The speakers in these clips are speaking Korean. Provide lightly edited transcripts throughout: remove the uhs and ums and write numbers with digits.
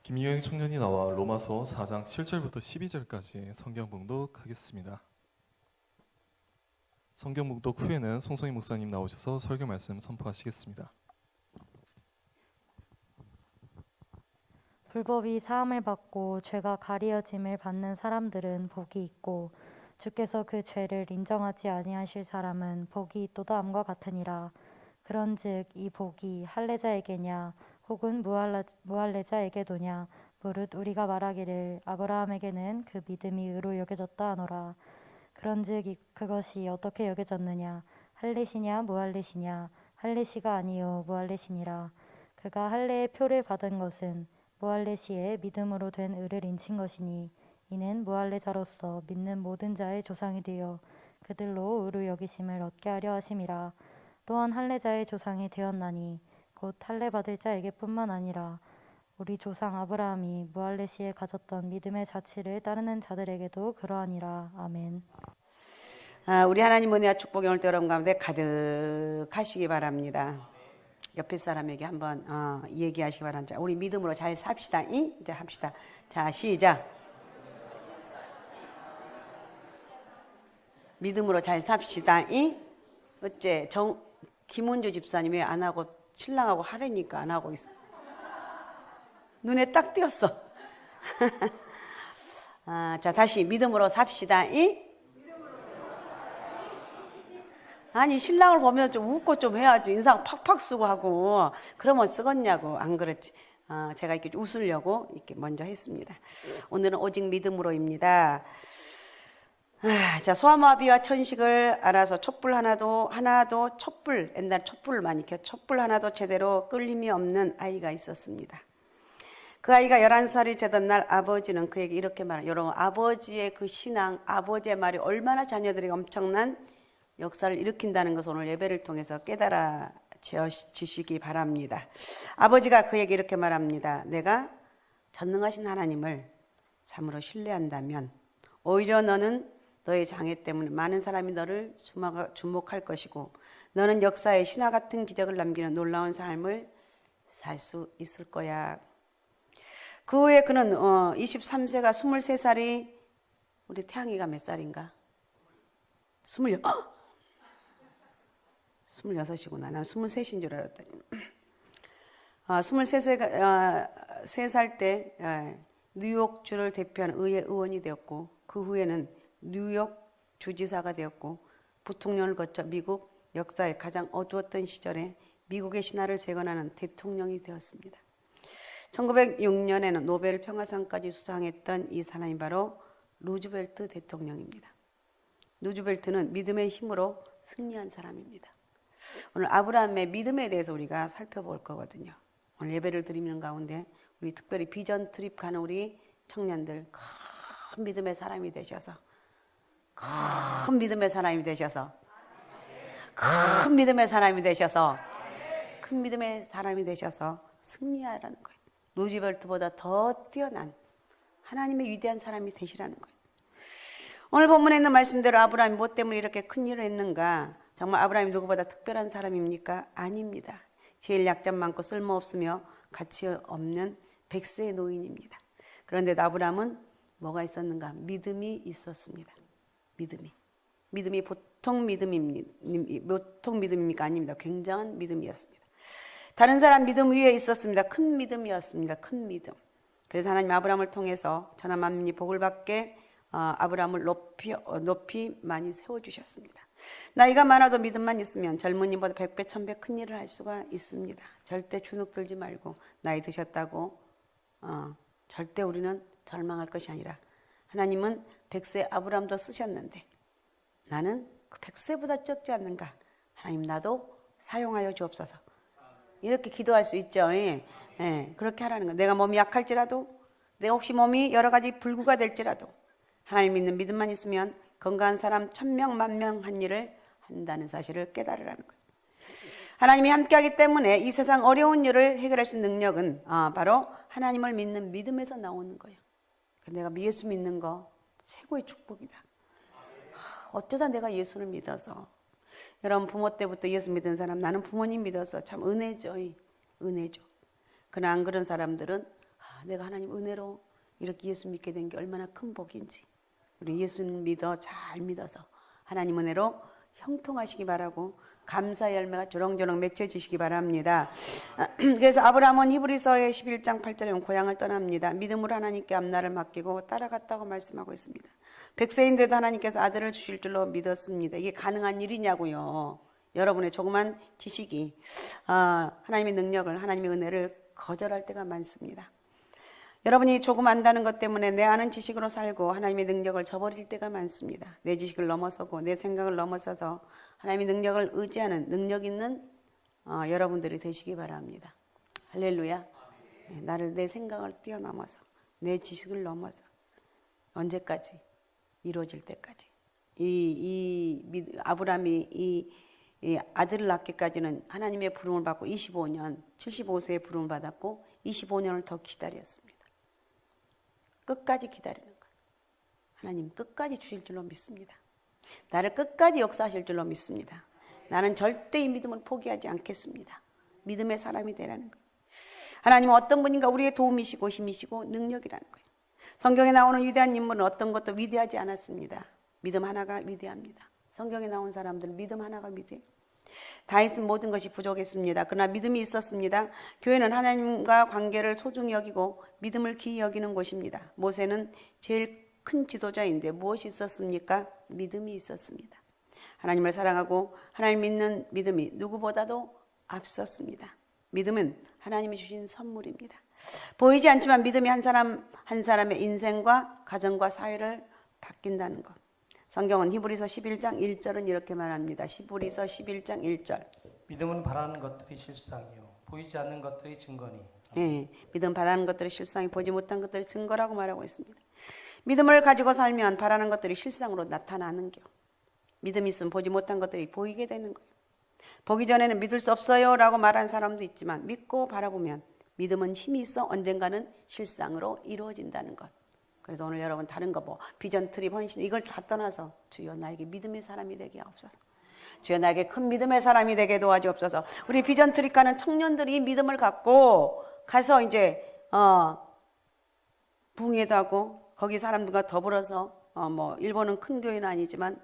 김유영 청년이 나와 로마서 4장 7절부터 12절까지 성경 봉독하겠습니다. 성경 봉독 후에는 송성희 목사님 나오셔서 설교 말씀 선포하시겠습니다. 불법이 사함을 받고 죄가 가리어짐을 받는 사람들은 복이 있고 주께서 그 죄를 인정하지 아니하실 사람은 복이 있도다함과 같으니라. 그런즉 이 복이 할례자에게냐 혹은 무할례자에게도냐 무릇 우리가 말하기를 아브라함에게는 그 믿음이 의로 여겨졌다 하노라. 그런즉 그것이 어떻게 여겨졌느냐 할례시냐 무할례시냐 할례시가 아니요 무할례시니라. 그가 할례의 표를 받은 것은 무할례시에 믿음으로 된 의를 인친 것이니 이는 무할례자로서 믿는 모든 자의 조상이 되어 그들로 의로 여기심을 얻게 하려 하심이라. 또한 할례자의 조상이 되었나니 곧 할례 받을 자에게뿐만 아니라 우리 조상 아브라함이 무할례시에 가졌던 믿음의 자치를 따르는 자들에게도 그러하니라. 아멘. 우리 하나님 은혜와 축복이 오늘 여러분 가운데 가득하시기 바랍니다. 옆에 사람에게 한번 얘기하시기 바랍니다. 우리 믿음으로 잘 삽시다. 이제 합시다. 자, 시작. 믿음으로 잘 삽시다. 어째 김은주 집사님 왜 안 하고 신랑하고 하려니까 안 하고 있어. 눈에 딱 띄었어. 자, 다시 믿음으로 삽시다. 아니 신랑을 보면 좀 웃고 좀 해야지. 인상 팍팍 쓰고 하고 그러면 쓰겠냐고. 안 그렇지. 제가 이렇게 웃으려고 이렇게 먼저 했습니다. 오늘은 오직 믿음으로입니다. 자, 소아마비와 천식을 알아서 촛불 하나도 촛불, 옛날 촛불을 많이 켜 촛불 하나도 제대로 끌림이 없는 아이가 있었습니다. 그 아이가 11살이 되던 날 아버지는 그에게 이렇게 말해요. 여러분, 아버지의 그 신앙, 아버지의 말이 얼마나 자녀들에게 엄청난 역사를 일으킨다는 것을 오늘 예배를 통해서 깨달아 주시기 바랍니다. 아버지가 그에게 이렇게 말합니다. 내가 전능하신 하나님을 참으로 신뢰한다면 오히려 너는 너의 장애 때문에 많은 사람이 너를 주목할 것이고 너는 역사에 신화 같은 기적을 남기는 놀라운 삶을 살 수 있을 거야. 그 후에 그는 23세가 23살이 우리 태양이가 몇 살인가? 26이구나. 난 23인 줄 알았더니 23살 때 뉴욕주를 대표하는 의회 의원이 되었고 그 후에는 뉴욕 주지사가 되었고 부통령을 거쳐 미국 역사의 가장 어두웠던 시절에 미국의 신화를 재건하는 대통령이 되었습니다. 1906년에는 노벨 평화상까지 수상했던 이 사람이 바로 루즈벨트 대통령입니다. 루즈벨트는 믿음의 힘으로 승리한 사람입니다. 오늘 아브라함의 믿음에 대해서 우리가 살펴볼 거거든요. 오늘 예배를 드리는 가운데 우리 특별히 비전 트립 가는 우리 청년들 큰 믿음의 사람이 되셔서 큰 믿음의 사람이 되셔서 큰 믿음의 사람이 되셔서 큰 믿음의 사람이 되셔서 승리하라는 거예요. 루즈벨트보다 더 뛰어난 하나님의 위대한 사람이 되시라는 거예요. 오늘 본문에 있는 말씀대로 아브라함이 뭐 때문에 이렇게 큰 일을 했는가? 정말 아브라함이 누구보다 특별한 사람입니까? 아닙니다. 제일 약점 많고 쓸모없으며 가치 없는 100세의 노인입니다. 그런데 아브라함은 뭐가 있었는가? 믿음이 있었습니다. 믿음이 보통 믿음입니까? 아닙니다. 굉장한 믿음이었습니다. 다른 사람 믿음 위에 있었습니다. 큰 믿음이었습니다. 큰 믿음. 그래서 하나님 아브라함을 통해서 천하 만민이 복을 받게 아브라함을 높이 많이 세워주셨습니다. 나이가 많아도 믿음만 있으면 젊은이보다 100배 1000배 큰 일을 할 수가 있습니다. 절대 주눅 들지 말고 나이 드셨다고 절대 우리는 절망할 것이 아니라 하나님은 100세 아브라함도 쓰셨는데 나는 그 100세보다 적지 않는가? 하나님 나도 사용하여 주옵소서. 이렇게 기도할 수 있죠. 예, 그렇게 하라는 거. 내가 몸이 약할지라도 내가 혹시 몸이 여러 가지 불구가 될지라도 하나님 믿는 믿음만 있으면 건강한 사람 1000명, 10,000명 한 일을 한다는 사실을 깨달으라는 거예요. 하나님이 함께하기 때문에 이 세상 어려운 일을 해결할 수 있는 능력은 바로 하나님을 믿는 믿음에서 나오는 거예요. 내가 예수 믿는 거 최고의 축복이다. 어쩌다 내가 예수를 믿어서 여러분 부모 때부터 예수 믿은 사람 나는 부모님 믿어서 참 은혜죠. 은혜죠. 그러나 안 그런 사람들은 내가 하나님 은혜로 이렇게 예수 믿게 된 게 얼마나 큰 복인지. 우리 예수 믿어 잘 믿어서 하나님 은혜로 형통하시기 바라고 감사의 열매가 조롱조롱 맺혀주시기 바랍니다. 그래서 아브라함은 히브리서의 11장 8절에 보면 고향을 떠납니다. 믿음으로 하나님께 앞날을 맡기고 따라갔다고 말씀하고 있습니다. 100세인데도 하나님께서 아들을 주실 줄로 믿었습니다. 이게 가능한 일이냐고요. 여러분의 조그만 지식이 하나님의 능력을, 하나님의 은혜를 거절할 때가 많습니다. 여러분이 조금 안다는 것 때문에 내 아는 지식으로 살고 하나님의 능력을 저버릴 때가 많습니다. 내 지식을 넘어서고 내 생각을 넘어서서 하나님의 능력을 의지하는 능력 있는 여러분들이 되시기 바랍니다. 할렐루야. 나를 내 생각을 뛰어넘어서 내 지식을 넘어서 언제까지? 이루어질 때까지. 아브라함이 이 아들을 낳기까지는 하나님의 부름을 받고 25년, 75세에 부름을 받았고 25년을 더 기다렸습니다. 끝까지 기다리는 거예요. 하나님 끝까지 주실 줄로 믿습니다. 나를 끝까지 역사하실 줄로 믿습니다. 나는 절대 이 믿음을 포기하지 않겠습니다. 믿음의 사람이 되라는 거예요. 하나님은 어떤 분인가 우리의 도움이시고 힘이시고 능력이라는 거예요. 성경에 나오는 위대한 인물은 어떤 것도 위대하지 않았습니다. 믿음 하나가 위대합니다. 성경에 나온 사람들은 믿음 하나가 위대해요. 다윗은 모든 것이 부족했습니다. 그러나 믿음이 있었습니다. 교회는 하나님과 관계를 소중히 여기고 믿음을 귀히 여기는 곳입니다. 모세는 제일 큰 지도자인데 무엇이 있었습니까? 믿음이 있었습니다. 하나님을 사랑하고 하나님 믿는 믿음이 누구보다도 앞섰습니다. 믿음은 하나님이 주신 선물입니다. 보이지 않지만 믿음이 한 사람의 인생과 가정과 사회를 바뀐다는 것. 성경은 히브리서 11장 1절은 이렇게 말합니다. 히브리서 11장 1절. 믿음은 바라는 것들이 실상이요 보이지 않는 것들이 증거니. 네, 믿음 바라는 것들이 실상이 보지 못한 것들이 증거라고 말하고 있습니다. 믿음을 가지고 살면 바라는 것들이 실상으로 나타나는 겨. 믿음이 있으면 보지 못한 것들이 보이게 되는 거예요. 보기 전에는 믿을 수 없어요 라고 말하는 사람도 있지만 믿고 바라보면 믿음은 힘이 있어 언젠가는 실상으로 이루어진다는 것. 그래서 오늘 여러분 다른 거 뭐 비전 트립 헌신 이걸 다 떠나서 주여 나에게 믿음의 사람이 되게 하옵소서. 주여 나에게 큰 믿음의 사람이 되게 도와주옵소서. 우리 비전 트립 가는 청년들이 믿음을 갖고 가서 이제 부흥회도 하고 거기 사람들과 더불어서 뭐 일본은 큰 교회는 아니지만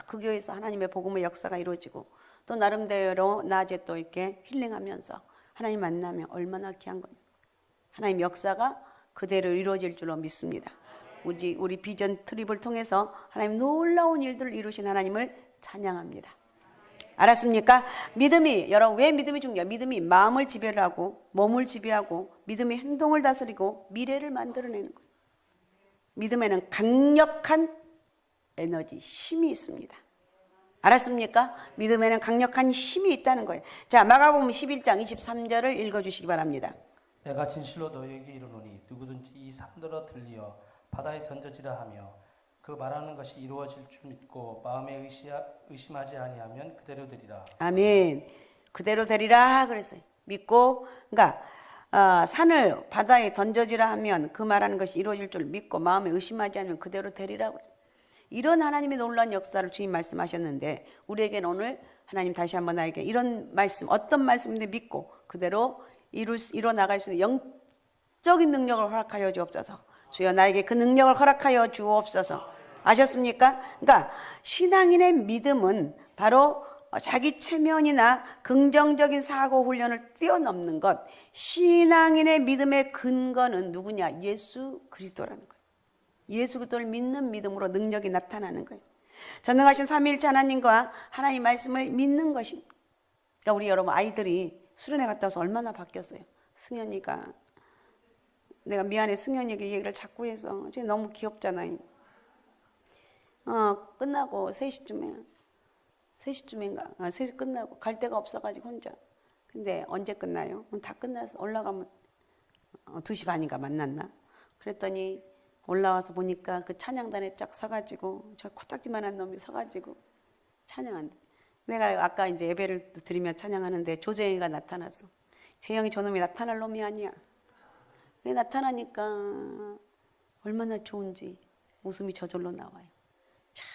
그 교회에서 하나님의 복음의 역사가 이루어지고 또 나름대로 낮에 또 이렇게 힐링하면서 하나님 만나면 얼마나 귀한 거예요. 하나님 역사가 그대로 이루어질 줄로 믿습니다. 우리 비전 트립을 통해서 하나님 놀라운 일들을 이루신 하나님을 찬양합니다. 알았습니까? 믿음이 여러분 왜 믿음이 중요해요? 믿음이 마음을 지배하고 몸을 지배하고 믿음이 행동을 다스리고 미래를 만들어내는 거예요. 믿음에는 강력한 에너지, 힘이 있습니다. 알았습니까? 믿음에는 강력한 힘이 있다는 거예요. 자, 마가복음 11장 23절을 읽어주시기 바랍니다. 내가 진실로 너희에게 이르노니 누구든지 이 산더러 들리어 바다에 던져지라 하며 그 말하는 것이 이루어질 줄 믿고 마음에 의심하지 아니하면 그대로 되리라. 아멘. 그대로 되리라 그랬어요. 믿고 그러니까 산을 바다에 던져지라 하면 그 말하는 것이 이루어질 줄 믿고 마음에 의심하지 않으면 그대로 되리라 그랬어요. 이런 하나님의 놀라운 역사를 주님 말씀하셨는데 우리에게는 오늘 하나님 다시 한번 나에게 이런 말씀 어떤 말씀인데 믿고 그대로 이뤄 나갈 수 있는 영적인 능력을 허락하여 주옵소서. 주여 나에게 그 능력을 허락하여 주옵소서. 아셨습니까? 그러니까 신앙인의 믿음은 바로 자기 체면이나 긍정적인 사고 훈련을 뛰어넘는 것. 신앙인의 믿음의 근거는 누구냐? 예수 그리스도라는 거예요. 예수 그리스도를 믿는 믿음으로 능력이 나타나는 거예요. 전능하신 삼위일체 하나님과 하나님 말씀을 믿는 것입니다. 그러니까 우리 여러분 아이들이 수련회 갔다 와서 얼마나 바뀌었어요. 승현이가 내가 미안해 승현이에게 얘기를 자꾸 해서 지금 너무 귀엽잖아요. 끝나고 3시쯤인가 3시 끝나고 갈 데가 없어가지고 혼자. 근데 언제 끝나요? 다 끝나서 올라가면 2시 반인가 만났나? 그랬더니 올라와서 보니까 그 찬양단에 쫙 서가지고 저 코딱지만한 놈이 서가지고 찬양한대. 내가 아까 이제 예배를 드리며 찬양하는데 조재영이가 나타났어. 재영이 저놈이 나타날 놈이 아니야. 왜 나타나니까 얼마나 좋은지 웃음이 저절로 나와요. 참,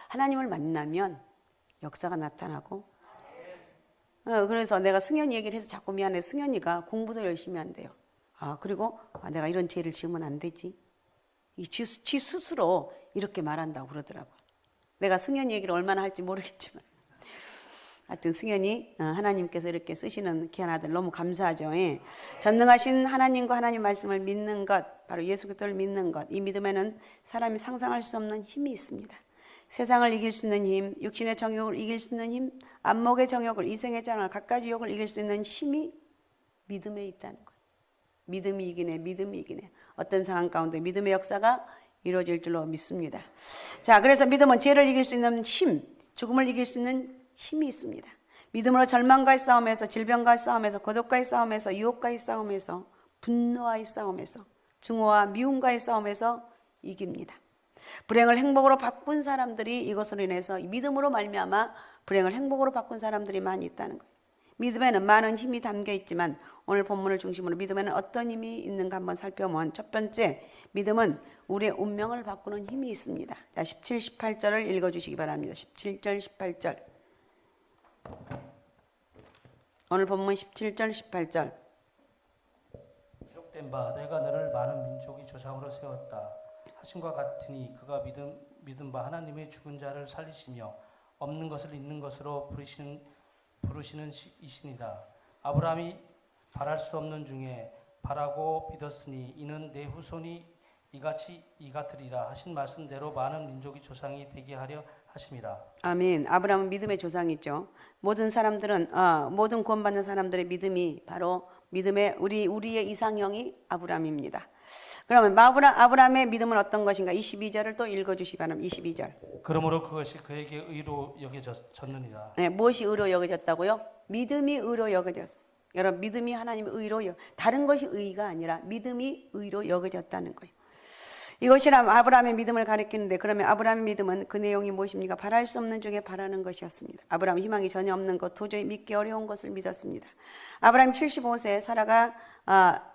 하나님을 만나면 역사가 나타나고 그래서 내가 승현이 얘기를 해서 자꾸 미안해. 승현이가 공부도 열심히 한대요. 그리고 내가 이런 죄를 지으면 안 되지. 지 스스로 이렇게 말한다고 그러더라고. 내가 승현이 얘기를 얼마나 할지 모르겠지만 하여튼 승현이 하나님께서 이렇게 쓰시는 귀한 아들 너무 감사하죠. 예. 전능하신 하나님과 하나님 말씀을 믿는 것, 바로 예수 그리스도를 믿는 것, 이 믿음에는 사람이 상상할 수 없는 힘이 있습니다. 세상을 이길 수 있는 힘, 육신의 정욕을 이길 수 있는 힘, 안목의 정욕을, 이생의 장을, 갖가지 욕을 이길 수 있는 힘이 믿음에 있다는 거예요. 믿음이 이기네, 믿음이 이기네. 어떤 상황 가운데 믿음의 역사가 이루어질 줄로 믿습니다. 자, 그래서 믿음은 죄를 이길 수 있는 힘, 죽음을 이길 수 있는 힘이 있습니다. 믿음으로 절망과의 싸움에서, 질병과의 싸움에서, 고독과의 싸움에서, 유혹과의 싸움에서, 분노와의 싸움에서, 증오와 미움과의 싸움에서 이깁니다. 불행을 행복으로 바꾼 사람들이 이것으로 인해서 믿음으로 말미암아 불행을 행복으로 바꾼 사람들이 많이 있다는 거예요. 믿음에는 많은 힘이 담겨 있지만 오늘 본문을 중심으로 믿음에는 어떤 힘이 있는가 한번 살펴보면 첫 번째, 믿음은 우리의 운명을 바꾸는 힘이 있습니다. 자, 17, 18절을 읽어주시기 바랍니다. 17절, 18절. 오늘 본문 17절, 18절. 기록된 바 내가 너를 많은 민족의 조상으로 세웠다 하심과 같으니 그가 믿은 바 하나님의 죽은 자를 살리시며 없는 것을 있는 것으로 부르시는 이시니라. 아브라함이 바랄 수 없는 중에 바라고 믿었으니 이는 내 후손이 이 같으리라 하신 말씀대로 많은 민족의 조상이 되게 하려 하심이라. 아멘. 아브라함은 믿음의 조상이죠. 모든 사람들은 모든 구원받는 사람들의 믿음이 바로 믿음의 우리의 이상형이 아브라함입니다. 그러면 아브라함의 믿음은 어떤 것인가? 22절을 또 읽어주시기 바랍니다. 22절. 그러므로 그것이 그에게 의로 여겨졌느니라. 네, 무엇이 의로 여겨졌다고요? 믿음이 의로 여겨졌어요. 여러분, 믿음이 하나님의 의로 다른 것이 의가 아니라 믿음이 의로 여겨졌다는 거예요. 이것이란 아브라함의 믿음을 가리키는데, 그러면 아브라함의 믿음은 그 내용이 무엇입니까? 바랄 수 없는 중에 바라는 것이었습니다. 아브라함은 희망이 전혀 없는 것, 도저히 믿기 어려운 것을 믿었습니다. 아브라함 75세, 사라가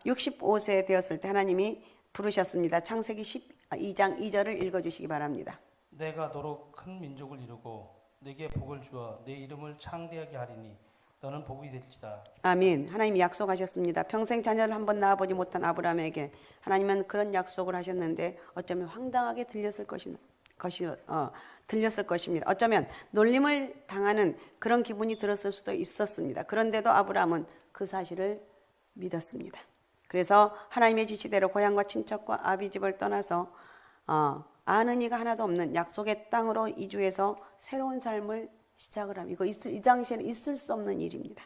65세 되었을 때 하나님이 부르셨습니다. 창세기 12장 2절을 읽어주시기 바랍니다. 내가 너로 큰 민족을 이루고 내게 복을 주어 내 이름을 창대하게 하리니 너는 복이 될지다. 아멘. 하나님이 약속하셨습니다. 평생 자녀를 한번 낳아보지 못한 아브라함에게 하나님은 그런 약속을 하셨는데 어쩌면 황당하게 들렸을 것입니다. 어쩌면 놀림을 당하는 그런 기분이 들었을 수도 있었습니다. 그런데도 아브라함은 그 사실을 믿었습니다. 그래서 하나님의 지시대로 고향과 친척과 아비집을 떠나서 아는 이가 하나도 없는 약속의 땅으로 이주해서 새로운 삶을 시작을 합니다. 이거 이 당시에는 있을 수 없는 일입니다.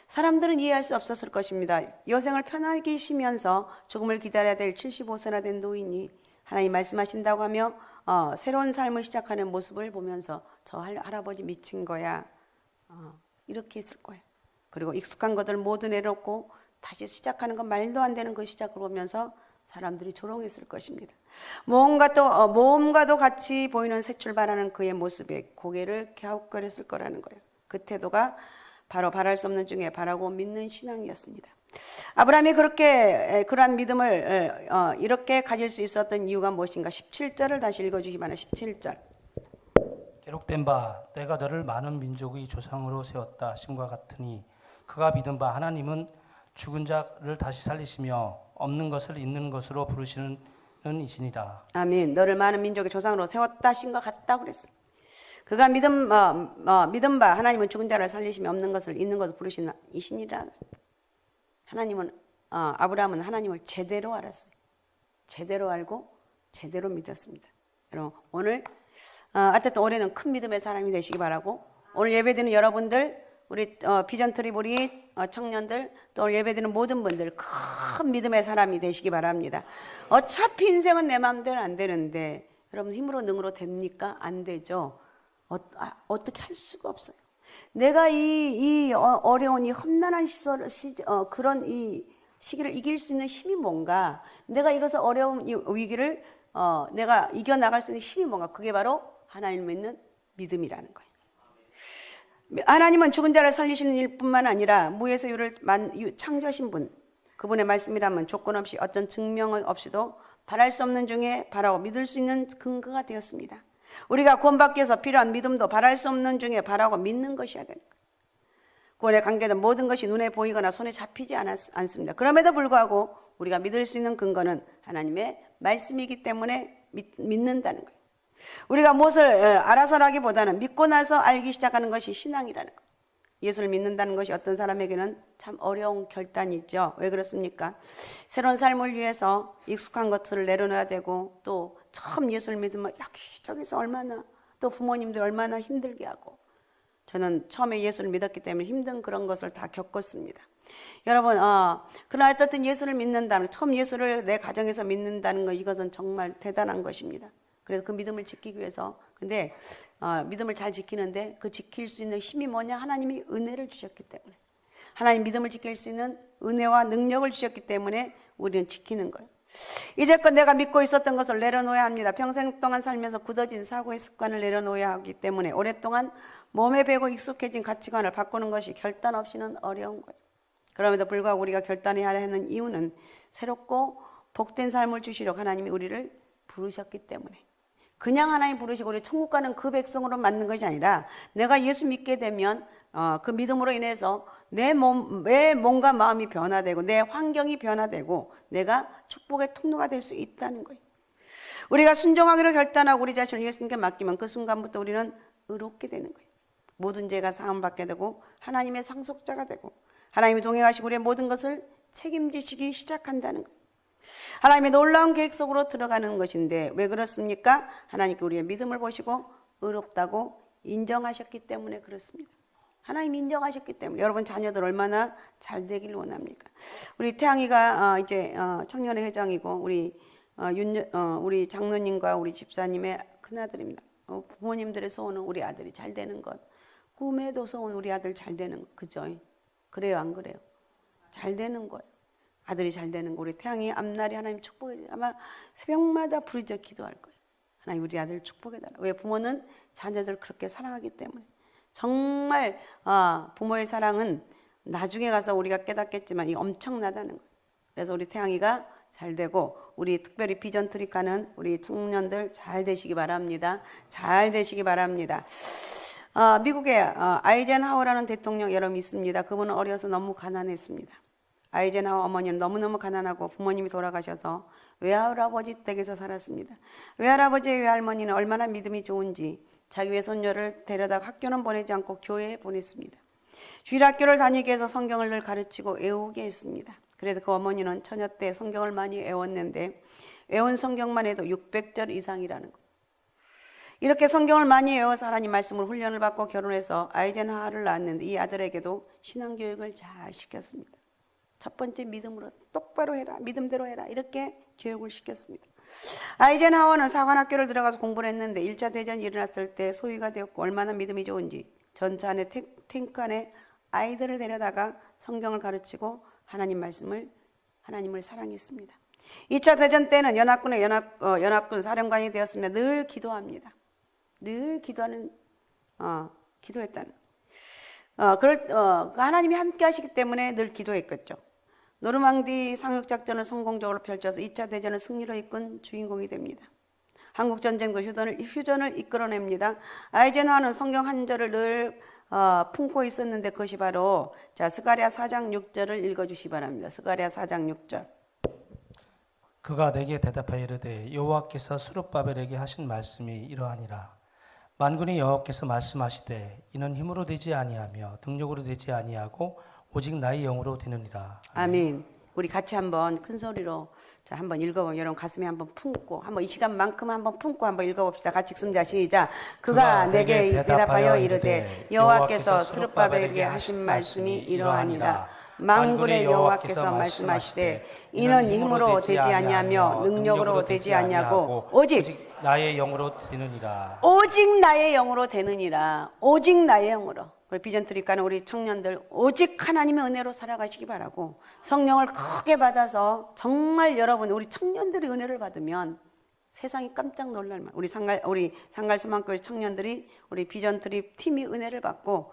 사람들은 이해할 수 없었을 것입니다. 여생을 편하게 쉬면서 죽음을 기다려야 될 75세나 된 노인이 하나님 말씀하신다고 하며 새로운 삶을 시작하는 모습을 보면서 저 할아버지 미친 거야, 이렇게 했을 거예요. 그리고 익숙한 것들 모두 내려놓고 다시 시작하는 건 말도 안 되는 그 시작을 보면서 사람들이 조롱했을 것입니다. 모험과도 같이 보이는 새 출발하는 그의 모습에 고개를 갸웃거렸을 거라는 거예요. 그 태도가 바로 바랄 수 없는 중에 바라고 믿는 신앙이었습니다. 아브라함이 그러한 믿음을 이렇게 가질 수 있었던 이유가 무엇인가? 17절을 다시 읽어주시기 바랍니다. 17절. 기록된 바 내가 너를 많은 민족의 조상으로 세웠다 하심과 같으니 그가 믿은 바 하나님은 죽은 자를 다시 살리시며 없는 것을 있는 것으로 부르시는 이시니라. 아멘. 너를 많은 민족의 조상으로 세웠다 하신 것 같다 그랬어. 그가 믿은 바 하나님은 죽은 자를 살리시며 없는 것을 있는 것으로 부르시는 이시니라. 하나님은 아브라함은 하나님을 제대로 알았어요. 제대로 알고 제대로 믿었습니다. 여러분, 오늘 어쨌든 올해는 큰 믿음의 사람이 되시기 바라고, 오늘 예배드리는 여러분들, 우리 비전 트리블이 청년들, 또 예배드리는 모든 분들 큰 믿음의 사람이 되시기 바랍니다. 어차피 인생은 내 마음대로 안 되는데 여러분 힘으로 능으로 됩니까? 안 되죠. 어떻게 할 수가 없어요. 내가 이 어려운 이 험난한 그런 이 시기를 이길 수 있는 힘이 뭔가, 내가 이것을 어려운 이 위기를 내가 이겨나갈 수 있는 힘이 뭔가, 그게 바로 하나님을 믿는 믿음이라는 거예요. 하나님은 죽은 자를 살리시는 일뿐만 아니라 무에서 유를 창조하신 분, 그분의 말씀이라면 조건 없이 어떤 증명 없이도 바랄 수 없는 중에 바라고 믿을 수 있는 근거가 되었습니다. 우리가 구원받기 위해서 필요한 믿음도 바랄 수 없는 중에 바라고 믿는 것이어야 됩니다. 육권의 관계든 모든 것이 눈에 보이거나 손에 잡히지 않습니다. 그럼에도 불구하고 우리가 믿을 수 있는 근거는 하나님의 말씀이기 때문에 믿는다는 거예요. 우리가 무엇을 알아서라기보다는 믿고 나서 알기 시작하는 것이 신앙이라는 거예요. 예수를 믿는다는 것이 어떤 사람에게는 참 어려운 결단이 있죠. 왜 그렇습니까? 새로운 삶을 위해서 익숙한 것들을 내려놔야 되고, 또 처음 예수를 믿으면 여기저기서 얼마나, 또 부모님들 얼마나 힘들게 하고, 저는 처음에 예수를 믿었기 때문에 힘든 그런 것을 다 겪었습니다. 여러분, 그러나 어쨌든 예수를 믿는다는, 처음 예수를 내 가정에서 믿는다는 것, 이것은 정말 대단한 것입니다. 그래서 그 믿음을 지키기 위해서, 근데 믿음을 잘 지키는데 그 지킬 수 있는 힘이 뭐냐? 하나님이 은혜를 주셨기 때문에, 하나님 믿음을 지킬 수 있는 은혜와 능력을 주셨기 때문에 우리는 지키는 거예요. 이제껏 내가 믿고 있었던 것을 내려놓아야 합니다. 평생 동안 살면서 굳어진 사고의 습관을 내려놓아야 하기 때문에 오랫동안 몸에 배고 익숙해진 가치관을 바꾸는 것이 결단 없이는 어려운 거예요. 그럼에도 불구하고 우리가 결단해야 하는 이유는 새롭고 복된 삶을 주시려고 하나님이 우리를 부르셨기 때문에, 그냥 하나님 부르시고 우리 천국 가는 그 백성으로 만든 것이 아니라, 내가 예수 믿게 되면 그 믿음으로 인해서 내 몸과 마음이 변화되고 내 환경이 변화되고 내가 축복의 통로가 될 수 있다는 거예요. 우리가 순종하기로 결단하고 우리 자신을 예수님께 맡기면 그 순간부터 우리는 의롭게 되는 거예요. 모든 죄가 사함받게 되고 하나님의 상속자가 되고 하나님이 동행하시고 우리의 모든 것을 책임지시기 시작한다는 거예요. 하나님의 놀라운 계획 속으로 들어가는 것인데, 왜 그렇습니까? 하나님께 우리의 믿음을 보시고 의롭다고 인정하셨기 때문에 그렇습니다. 하나님이 인정하셨기 때문에. 여러분 자녀들 얼마나 잘 되길 원합니까? 우리 태양이가 이제 청년의 회장이고, 우리 장로님과 우리 집사님의 큰아들입니다. 부모님들의 소원은 우리 아들이 잘 되는 것, 꿈에도 소원 우리 아들 잘 되는 것, 그죠? 그래요, 안 그래요? 잘 되는 거예요. 아들이 잘 되는 거. 우리 태양이 앞날에 하나님 축복해, 아마 새벽마다 부르짖어 기도할 거예요. 하나님 우리 아들 축복해달라. 왜? 부모는 자녀들 그렇게 사랑하기 때문에. 정말 부모의 사랑은 나중에 가서 우리가 깨닫겠지만 이 엄청나다는 거예요. 그래서 우리 태양이가 잘 되고, 우리 특별히 비전 트립 가는 우리 청년들 잘 되시기 바랍니다. 잘 되시기 바랍니다. 미국에 아이젠하워라는 대통령 여러분 있습니다. 그분은 어려서 너무 가난했습니다. 아이젠하워 어머니는 너무너무 가난하고 부모님이 돌아가셔서 외할아버지 댁에서 살았습니다. 외할아버지의 외할머니는 얼마나 믿음이 좋은지 자기 외손녀를 데려다 학교는 보내지 않고 교회에 보냈습니다. 주일학교를 다니게 해서 성경을 늘 가르치고 외우게 했습니다. 그래서 그 어머니는 처녀 때 성경을 많이 외웠는데 외운 성경만 해도 600절 이상이라는 거. 이렇게 성경을 많이 외워서 하나님 말씀을 훈련을 받고 결혼해서 아이젠하워를 낳았는데, 이 아들에게도 신앙교육을 잘 시켰습니다. 첫 번째 믿음으로 똑바로 해라, 믿음대로 해라, 이렇게 교육을 시켰습니다. 아이젠하워는 사관학교를 들어가서 공부를 했는데 1차 대전이 일어났을 때 소위가 되었고, 얼마나 믿음이 좋은지 전차 안에 탱크 안에 아이들을 데려다가 성경을 가르치고 하나님을 사랑했습니다. 2차 대전 때는 연합군의 연합군 사령관이 되었습니다. 늘 기도합니다. 늘 기도했다는. 하나님이 함께 하시기 때문에 늘 기도했겠죠. 노르망디 상륙작전을 성공적으로 펼쳐서 2차 대전을 승리로 이끈 주인공이 됩니다. 한국전쟁도 휴전을 이끌어냅니다. 아이젠하워는 성경 한 절을 늘 품고 있었는데, 그것이 바로 스가랴 4장 6절을 읽어주시기 바랍니다. 스가랴 4장 6절. 그가 내게 대답하여 이르되 여호와께서 스룹바벨에게 하신 말씀이 이러하니라. 만군의 여호와께서 말씀하시되 이는 힘으로 되지 아니하며 능력으로 되지 아니하고 오직 나의 영으로 되느니라. 아멘. 우리 같이 한번 큰 소리로 한번 읽어보면, 여러분 가슴에 한번 품고, 한번 이 시간만큼 한번 품고 한번 읽어봅시다. 같이 읽습니다. 시작. 그가 내게 대답하여 이르되 여호와께서 스룹바벨에게 하신 말씀이 이러하니라. 만군의 여호와께서 말씀하시되 이는 힘으로 되지 아니하며 능력으로 되지 아니하고 오직 나의 영으로 되느니라. 오직 나의 영으로 되느니라. 오직 나의 영으로. 비전 트립 가는 우리 청년들 오직 하나님의 은혜로 살아가시기 바라고, 성령을 크게 받아서 정말 여러분, 우리 청년들이 은혜를 받으면 세상이 깜짝 놀랄 만. 우리 상갈 소망교회 청년들이, 우리 비전 트립 팀이 은혜를 받고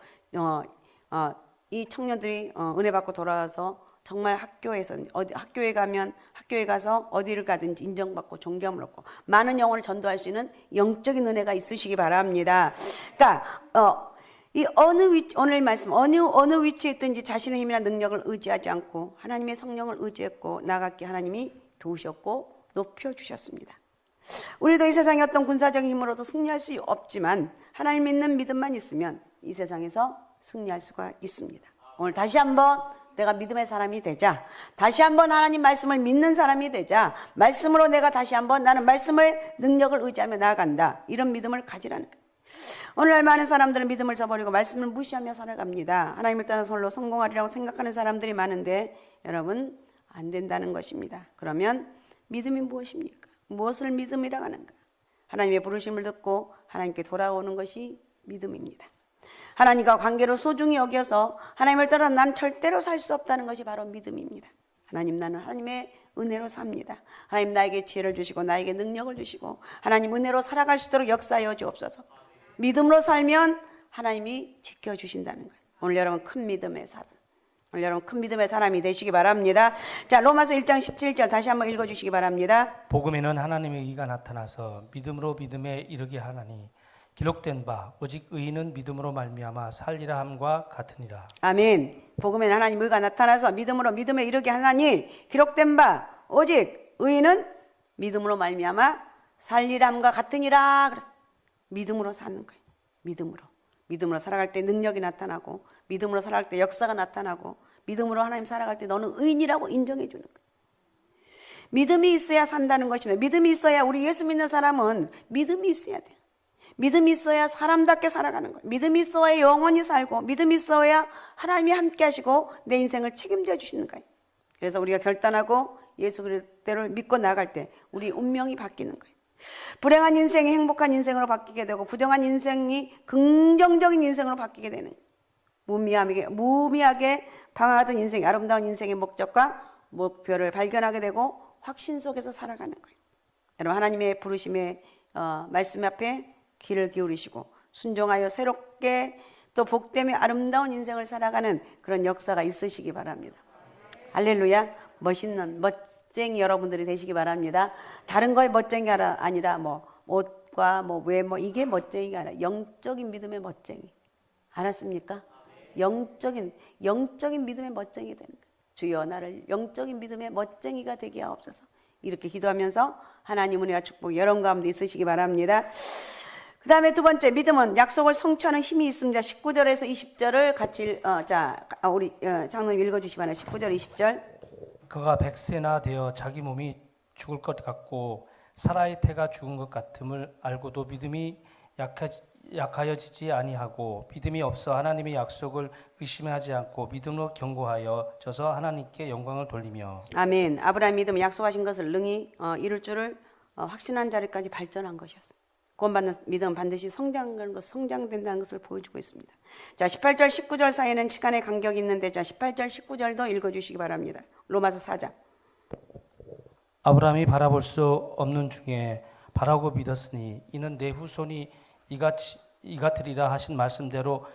이 청년들이 은혜 받고 돌아와서 정말 학교에 가서 어디를 가든지 인정받고 존경을 얻고 많은 영혼을 전도할 수 있는 영적인 은혜가 있으시기 바랍니다. 그러니까 이 어느 위치, 오늘 말씀 어느 위치에 있든지 자신의 힘이나 능력을 의지하지 않고 하나님의 성령을 의지했고 나아갔기에 하나님이 도우셨고 높여주셨습니다. 우리도 이 세상의 어떤 군사적인 힘으로도 승리할 수 없지만 하나님 믿는 믿음만 있으면 이 세상에서 승리할 수가 있습니다. 오늘 다시 한번 내가 믿음의 사람이 되자. 다시 한번 하나님 말씀을 믿는 사람이 되자. 말씀으로 내가 다시 한번 나는 말씀의 능력을 의지하며 나아간다. 이런 믿음을 가지라는 거예요. 오늘날 많은 사람들은 믿음을 저버리고 말씀을 무시하며 살아갑니다. 하나님을 떠나서 홀로 성공하리라고 생각하는 사람들이 많은데 여러분 안 된다는 것입니다. 그러면 믿음이 무엇입니까? 무엇을 믿음이라고 하는가? 하나님의 부르심을 듣고 하나님께 돌아오는 것이 믿음입니다. 하나님과 관계를 소중히 여겨서 하나님을 따라 난 절대로 살 수 없다는 것이 바로 믿음입니다. 하나님 나는 하나님의 은혜로 삽니다. 하나님 나에게 지혜를 주시고 나에게 능력을 주시고 하나님 은혜로 살아갈 수 있도록 역사하여 주옵소서. 믿음으로 살면 하나님이 지켜주신다는 거예요. 오늘 여러분 큰 믿음의 사람, 오늘 여러분 큰 믿음의 사람이 되시기 바랍니다. 자, 로마서 1장 17절 다시 한번 읽어주시기 바랍니다. 복음에는 하나님의 의가 나타나서 믿음으로 믿음에 이르게 하나니 기록된 바 오직 의인은 믿음으로 말미암아 살리라 함과 같으니라. 아멘. 복음에는 하나님 의가 나타나서 믿음으로 믿음에 이르게 하나니 기록된 바 오직 의인은 믿음으로 말미암아 살리라 함과 같으니라. 믿음으로 사는 거예요. 믿음으로 살아갈 때 능력이 나타나고 믿음으로 살아갈 때 역사가 나타나고 믿음으로 하나님 살아갈 때 너는 의인이라고 인정해 주는 거예요. 믿음이 있어야 산다는 것입니다. 믿음이 있어야 우리 예수 믿는 사람은 믿음이 있어야 돼요. 믿음이 있어야 사람답게 살아가는 거예요. 믿음이 있어야 영원히 살고 믿음이 있어야 하나님이 함께 하시고 내 인생을 책임져 주시는 거예요. 그래서 우리가 결단하고 예수 그리스도를 믿고 나아갈 때 우리 운명이 바뀌는 거예요. 불행한 인생이 행복한 인생으로 바뀌게 되고 부정한 인생이 긍정적인 인생으로 바뀌게 되는 거예요. 무미하게 방황하던 인생, 아름다운 인생의 목적과 목표를 발견하게 되고 확신 속에서 살아가는 거예요. 여러분 하나님의 부르심의 말씀 앞에 귀를 기울이시고 순종하여 새롭게 또 복되며 아름다운 인생을 살아가는 그런 역사가 있으시기 바랍니다. 할렐루야. 멋쟁이 여러분들이 되시기 바랍니다. 다른 거에 멋쟁이가 아니라 뭐 옷과 뭐 외모 이게 멋쟁이가 아니라 영적인 믿음의 멋쟁이. 알았습니까? 영적인 믿음의 멋쟁이 되는 거예요. 주여 나를 영적인 믿음의 멋쟁이가 되게 하옵소서. 이렇게 기도하면서 하나님 은혜와 축복 여러분 가운데 있으시기 바랍니다. 그 다음에 두 번째 믿음은 약속을 성취하는 힘이 있습니다. 19절에서 20절을 같이 우리 장로님 읽어주시기 바랍니다. 19절 20절. 그가 100세나 되어 자기 몸이 죽을 것 같고 사라의 태가 죽은 것 같음을 알고도 믿음이 약하여지지 아니하고 믿음이 없어 하나님의 약속을 의심하지 않고 믿음으로 견고하여 져서 하나님께 영광을 돌리며. 아멘. 아브라함 믿음은 약속하신 것을 능히 이룰 줄을 확신한 자리까지 발전한 것이었습니다. 구원받는 믿음은 반드시 성장된다는 것을 보여주고 있습니다. 자, 18절 19절 사이에는 시간의 간격이 있는데 자, 18절 19절도 읽어주시기 바랍니다. 로마서 4장. 아브라함이 바라볼 수 없는 중에 바라고 믿었으니 이는 내 후손이 이같으리라 하신 말씀대로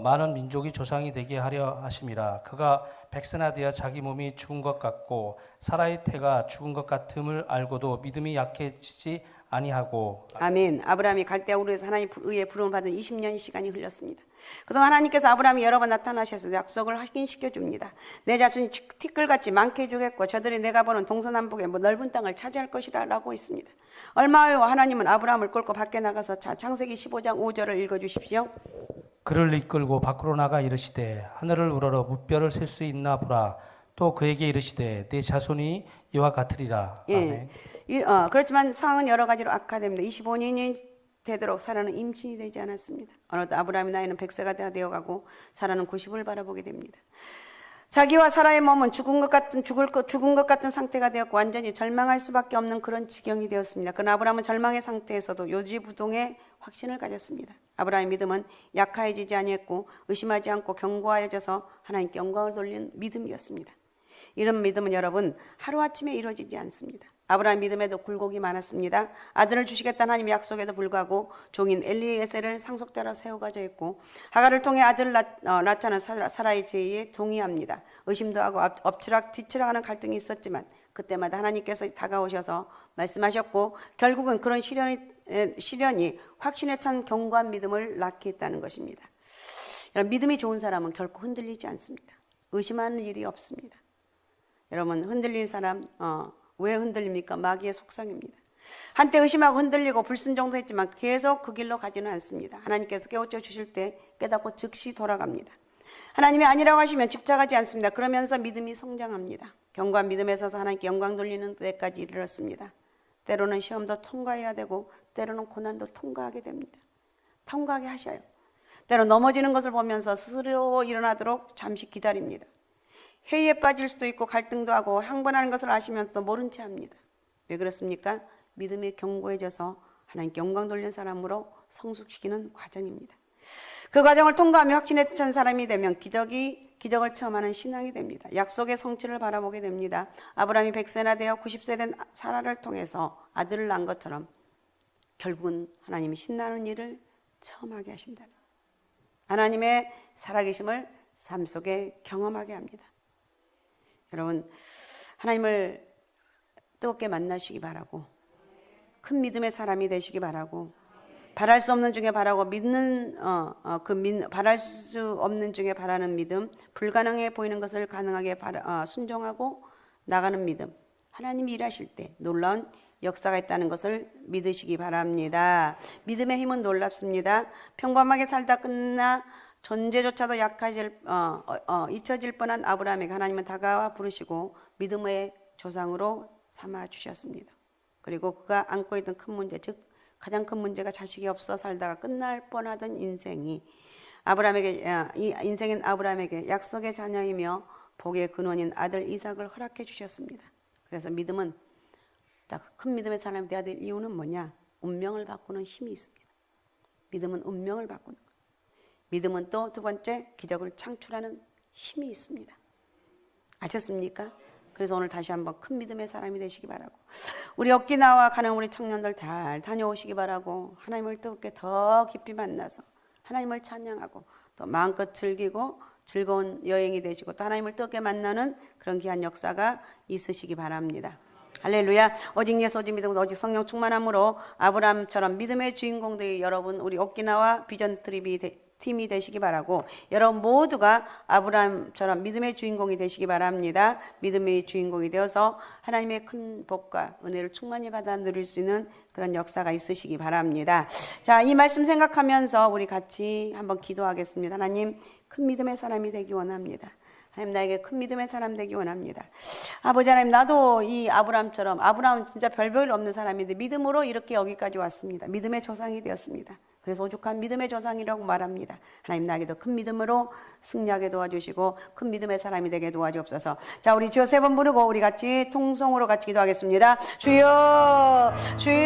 많은 민족이 조상이 되게 하려 하심이라. 그가 100세나 되어 자기 몸이 죽은 것 같고 사라의 태가 죽은 것 같음을 알고도 믿음이 약해지지 아니하고. 아멘. 아브라함이 갈대아 우르에서 하나님 의의 부름을 받은 20년 시간이 흘렸습니다. 그동안 하나님께서 아브라함이 여러 번 나타나셔서 약속을 확인시켜 줍니다. 내 자손이 티끌같이 많게 해주겠고 저들이 내가 보는 동서남북의 넓은 땅을 차지할 것이라고 있습니다. 얼마 후 하나님은 아브라함을 끌고 밖에 나가서 창세기 15장 5절을 읽어주십시오. 그를 이끌고 밖으로 나가 이르시되 하늘을 우러러 무뼈를 셀 수 있나 보라. 또 그에게 이르시되 내 자손이 이와 같으리라. 아멘. 그렇지만 상황은 여러 가지로 악화됩니다. 25년이 되도록 사라는 임신이 되지 않았습니다. 어느덧 아브라함의 나이는 100세가 되어가고 사라는 90을 바라보게 됩니다. 자기와 사라의 몸은 죽은 것 같은 상태가 되었고 완전히 절망할 수밖에 없는 그런 지경이 되었습니다. 그러나 아브라함은 절망의 상태에서도 요지부동의 확신을 가졌습니다. 아브라함의 믿음은 약화해지지 아니했고 의심하지 않고 견고하여져서 하나님께 영광을 돌리는 믿음이었습니다. 이런 믿음은 여러분 하루아침에 이루어지지 않습니다. 아브라함 믿음에도 굴곡이 많았습니다. 아들을 주시겠다는 하나님의 약속에도 불구하고 종인 엘리에셀을 상속자로 세워가져 있고 하갈을 통해 아들을 낳자는 사라의 제의에 동의합니다. 의심도 하고 엎치락뒤치락하는 갈등이 있었지만 그때마다 하나님께서 다가오셔서 말씀하셨고 결국은 그런 시련이 확신에 찬 견고한 믿음을 낳게 했다는 것입니다. 여러분, 믿음이 좋은 사람은 결코 흔들리지 않습니다. 의심하는 일이 없습니다. 여러분, 흔들린 사람 왜 흔들립니까? 마귀의 속성입니다. 한때 의심하고 흔들리고 불순종도 했지만 계속 그 길로 가지는 않습니다. 하나님께서 깨우쳐 주실 때 깨닫고 즉시 돌아갑니다. 하나님이 아니라고 하시면 집착하지 않습니다. 그러면서 믿음이 성장합니다. 견고한 믿음에 서서 하나님께 영광 돌리는 때까지 이르렀습니다. 때로는 시험도 통과해야 되고 때로는 고난도 통과하게 됩니다. 통과하게 하셔요. 때로 넘어지는 것을 보면서 스스로 일어나도록 잠시 기다립니다. 회의에 빠질 수도 있고 갈등도 하고 항변하는 것을 아시면서도 모른 채 합니다. 왜 그렇습니까? 믿음이 견고해져서 하나님께 영광 돌리는 사람으로 성숙시키는 과정입니다. 그 과정을 통과하며 확신했던 사람이 되면 기적을 체험하는 신앙이 됩니다. 약속의 성취를 바라보게 됩니다. 아브라함이 100세나 되어 90세 된 사라를 통해서 아들을 낳은 것처럼 결국은 하나님이 신나는 일을 체험하게 하신다. 하나님의 살아계심을 삶 속에 경험하게 합니다. 여러분, 하나님을 뜨겁게 만나시기 바라고 큰 믿음의 사람이 되시기 바라고 바랄 수 없는 중에 바라고 바랄 수 없는 중에 바라는 믿음, 불가능해 보이는 것을 가능하게 순종하고 나가는 믿음, 하나님이 일하실 때 놀라운 역사가 있다는 것을 믿으시기 바랍니다. 믿음의 힘은 놀랍습니다. 평범하게 살다 끝나 존재조차도 잊혀질 뻔한 아브라함에게 하나님은 다가와 부르시고 믿음의 조상으로 삼아 주셨습니다. 그리고 그가 안고 있던 큰 문제, 즉 가장 큰 문제가 자식이 없어 살다가 끝날 뻔하던 인생인 아브라함에게 약속의 자녀이며 복의 근원인 아들 이삭을 허락해 주셨습니다. 그래서 믿음은 딱 큰 믿음의 사람이 되어야 될 이유는 뭐냐? 운명을 바꾸는 힘이 있습니다. 믿음은 운명을 바꾸는 것. 믿음은 또 두 번째, 기적을 창출하는 힘이 있습니다. 아셨습니까? 그래서 오늘 다시 한번 큰 믿음의 사람이 되시기 바라고, 우리 오키나와 가는 우리 청년들 잘 다녀오시기 바라고, 하나님을 뜨겁게 더 깊이 만나서 하나님을 찬양하고 또 마음껏 즐기고 즐거운 여행이 되시고 또 하나님을 뜨겁게 만나는 그런 귀한 역사가 있으시기 바랍니다. 할렐루야. 오직 예수 오직 믿음 오직 성령 충만함으로 아브라함처럼 믿음의 주인공들이 여러분 우리 오키나와 비전 팀이 되시기 바라고, 여러분 모두가 아브라함처럼 믿음의 주인공이 되시기 바랍니다. 믿음의 주인공이 되어서 하나님의 큰 복과 은혜를 충만히 받아 누릴 수 있는 그런 역사가 있으시기 바랍니다. 자, 이 말씀 생각하면서 우리 같이 한번 기도하겠습니다. 하나님, 큰 믿음의 사람이 되기 원합니다. 하나님, 나에게 큰 믿음의 사람 되기 원합니다. 아버지 하나님, 나도 이 아브라함처럼, 아브라함은 진짜 별별 없는 사람인데 믿음으로 이렇게 여기까지 왔습니다. 믿음의 조상이 되었습니다. 그래서 오죽한 믿음의 조상이라고 말합니다. 하나님, 나에게도 큰 믿음으로 승리하게 도와주시고 큰 믿음의 사람이 되게 도와주옵소서. 자, 우리 주여 세 번 부르고 우리 같이 통성으로 같이 기도하겠습니다. 주여, 주여.